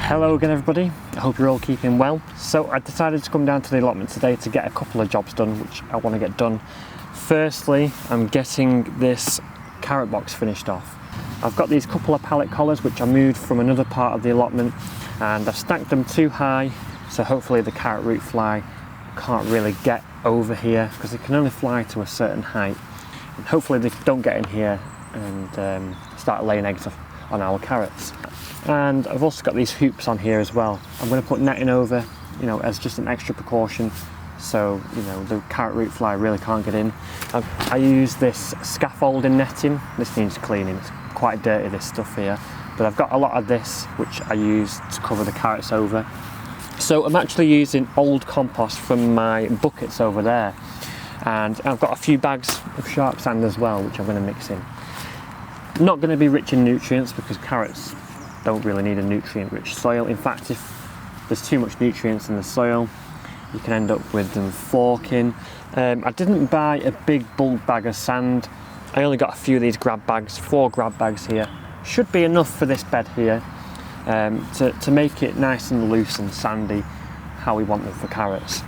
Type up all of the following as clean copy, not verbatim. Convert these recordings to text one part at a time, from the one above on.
Hello again everybody, I hope you're all keeping well. So I decided to come down to the allotment today to get a couple of jobs done which I want to get done. Firstly, I'm getting this carrot box finished off. I've got these couple of pallet collars which I moved from another part of the allotment and I've stacked them too high, so hopefully the carrot root fly can't really get over here because they can only fly to a certain height. And hopefully they don't get in here and start laying eggs on our carrots. And I've also got these hoops on here as well. I'm going to put netting over, as just an extra precaution, so the carrot root fly really can't get in. I use this scaffolding netting. This needs cleaning. It's quite dirty, this stuff here, but I've got a lot of this which I use to cover the carrots over. So I'm actually using old compost from my buckets over there, and I've got a few bags of sharp sand as well which I'm going to mix in. Not going to be rich in nutrients because carrots don't really need a nutrient-rich soil. In fact, if there's too much nutrients in the soil, you can end up with them forking. I didn't buy a big bulk bag of sand. I only got a few of these grab bags, 4 grab bags here. Should be enough for this bed here to make it nice and loose and sandy, how we want them for carrots.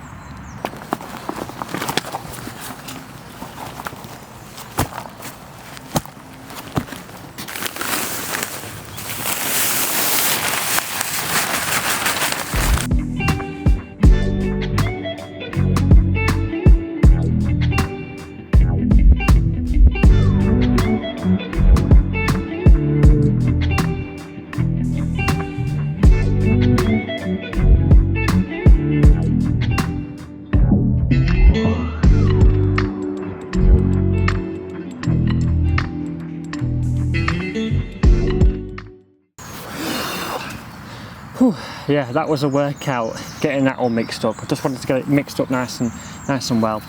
Yeah, that was a workout getting that all mixed up. I just wanted to get it mixed up nice and well.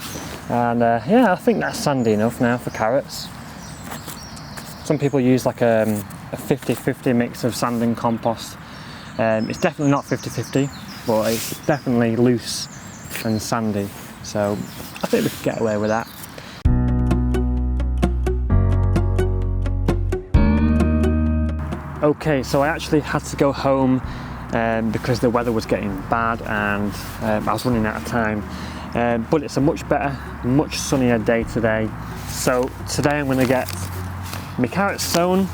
And yeah, I think that's sandy enough now for carrots. Some people use like a 50-50 mix of sand and compost. It's definitely not 50-50, but it's definitely loose and sandy. So I think we could get away with that. Okay, so I actually had to go home because the weather was getting bad and I was running out of time. But it's a much better, much sunnier day today. So today I'm going to get my carrots sown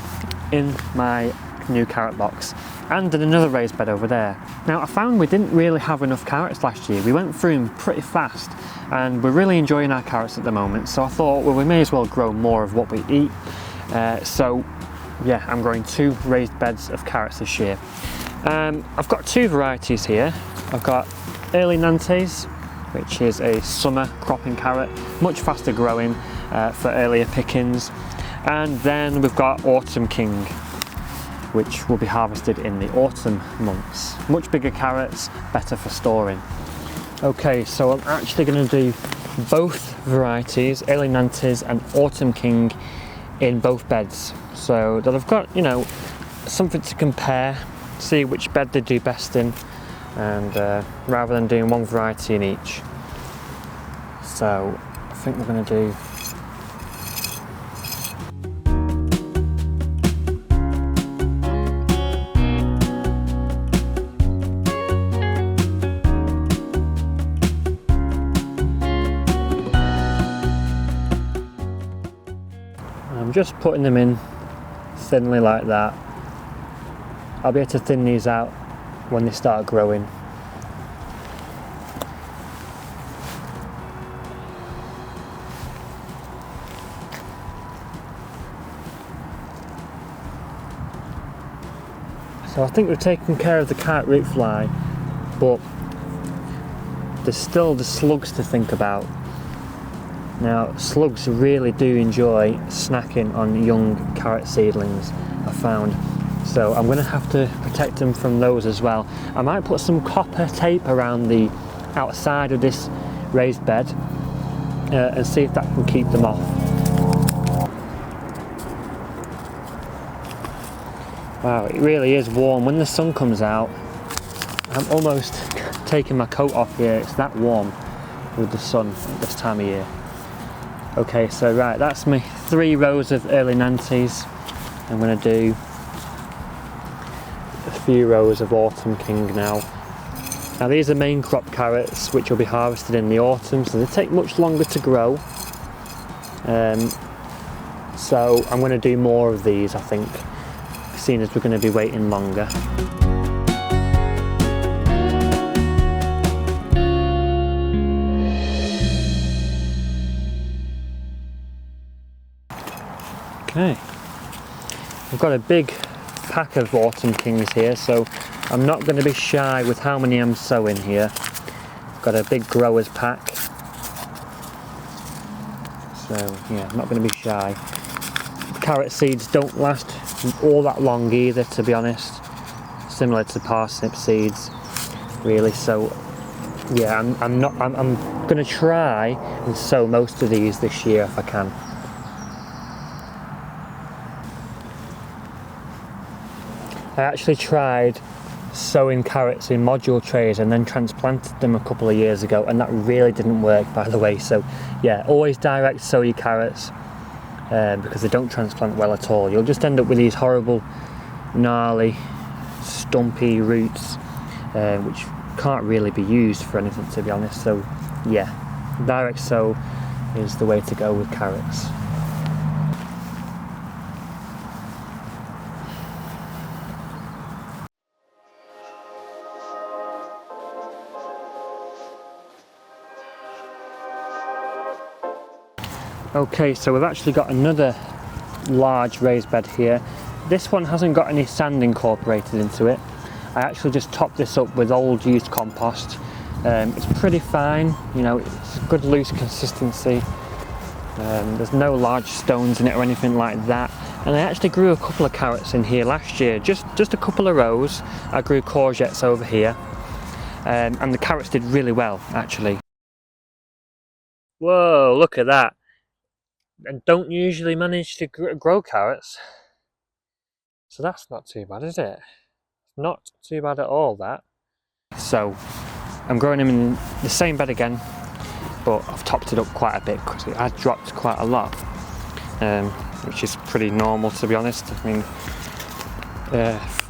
in my new carrot box and in another raised bed over there. Now I found we didn't really have enough carrots last year. We went through them pretty fast and we're really enjoying our carrots at the moment. So I thought, well, we may as well grow more of what we eat. So yeah, I'm growing 2 raised beds of carrots this year. I've got 2 varieties here. I've got Early Nantes, which is a summer cropping carrot, much faster growing for earlier pickings. And then we've got Autumn King, which will be harvested in the autumn months. Much bigger carrots, better for storing. Okay, so I'm actually going to do both varieties, Early Nantes and Autumn King, in both beds, so that I've got, something to compare, see which bed they do best in, and rather than doing one variety in each. So I think we're going to do I'm just putting them in thinly like that. I'll be able to thin these out when they start growing. So I think we've taken care of the carrot root fly, but there's still the slugs to think about. Now, slugs really do enjoy snacking on young carrot seedlings, I found. So I'm going to have to protect them from those as well. I might put some copper tape around the outside of this raised bed and see if that can keep them off. Wow, it really is warm. When the sun comes out, I'm almost taking my coat off here. It's that warm with the sun at this time of year. Okay, so right, that's my 3 rows of Early Nantes. I'm going to do few rows of Autumn King now. Now these are main crop carrots which will be harvested in the autumn, so they take much longer to grow. So I'm going to do more of these, I think, seeing as we're going to be waiting longer. Okay, I've got a big pack of Autumn Kings here, so I'm not going to be shy with how many I'm sowing here. I've got a big growers pack, so yeah, I'm not going to be shy. Carrot seeds don't last all that long either, to be honest, similar to parsnip seeds really. So yeah, I'm going to try and sow most of these this year if I can. I actually tried sowing carrots in module trays and then transplanted them a couple of years ago, and that really didn't work, by the way. So yeah, always direct sow your carrots because they don't transplant well at all. You'll just end up with these horrible, gnarly, stumpy roots which can't really be used for anything, to be honest. So yeah, direct sow is the way to go with carrots. Okay, so we've actually got another large raised bed here. This one hasn't got any sand incorporated into it. I actually just topped this up with old used compost. It's pretty fine, you know, it's good loose consistency. There's no large stones in it or anything like that. And I actually grew a couple of carrots in here last year, just a couple of rows. I grew courgettes over here, and the carrots did really well, actually. Whoa, look at that. And don't usually manage to grow carrots, so that's not too bad, is it? Not too bad at all, that. So I'm growing them in the same bed again, but I've topped it up quite a bit because it has dropped quite a lot, which is pretty normal, to be honest. I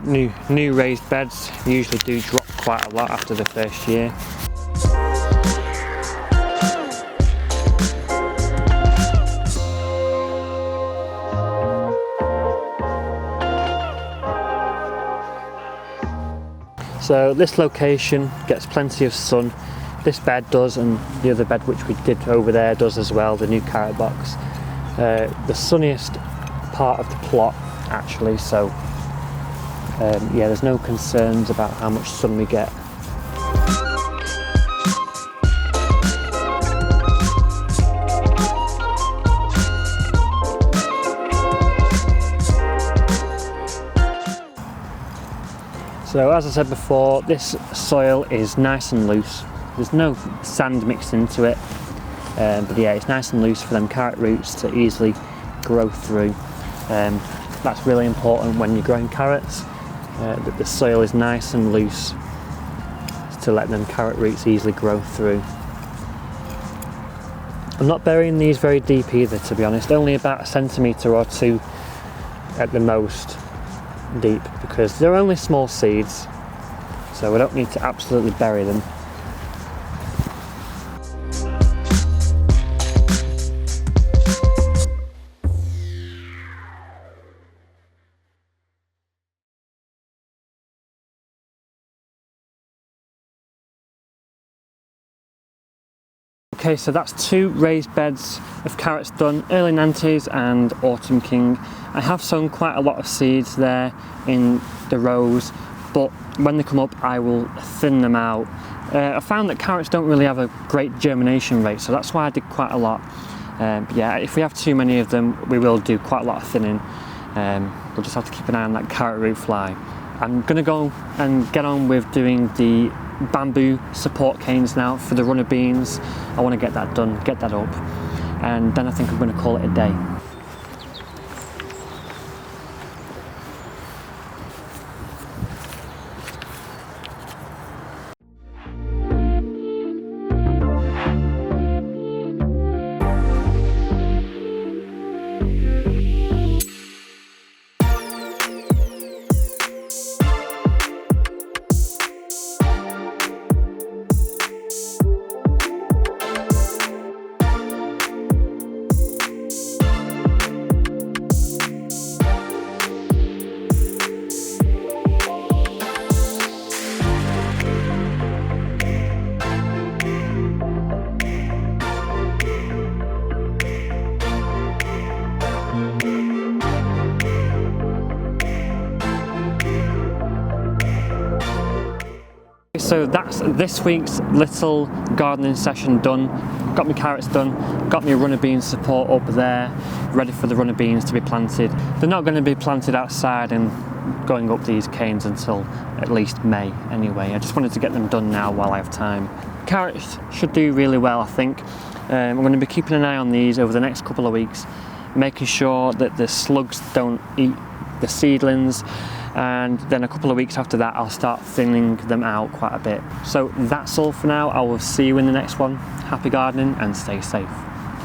mean, new raised beds usually do drop quite a lot after the first year. So this location gets plenty of sun. This bed does, and the other bed which we did over there does as well, the new carrot box. The sunniest part of the plot, actually, so yeah, there's no concerns about how much sun we get. So as I said before, this soil is nice and loose. There's no sand mixed into it, but yeah, it's nice and loose for them carrot roots to easily grow through. That's really important when you're growing carrots, that the soil is nice and loose to let them carrot roots easily grow through. I'm not burying these very deep either, to be honest, only about 1 centimetre or 2 at the most deep, because they're only small seeds, so we don't need to absolutely bury them. Okay, so that's 2 raised beds of carrots done, early Nantes and Autumn King. I have sown quite a lot of seeds there in the rows, but when they come up I will thin them out. I found that carrots don't really have a great germination rate, so that's why I did quite a lot. But yeah, if we have too many of them, we will do quite a lot of thinning. We'll just have to keep an eye on that carrot root fly. I'm going to go and get on with doing the bamboo support canes now for the runner beans. I want to get that done, get that up, and then I think I'm going to call it a day. So that's this week's little gardening session done. Got my carrots done, got my runner bean support up there, ready for the runner beans to be planted. They're not going to be planted outside and going up these canes until at least May anyway. I just wanted to get them done now while I have time. Carrots should do really well, I think. I'm going to be keeping an eye on these over the next couple of weeks, making sure that the slugs don't eat the seedlings, and then a couple of weeks after that I'll start thinning them out quite a bit. So that's all for now. I will see you in the next one. Happy gardening and stay safe.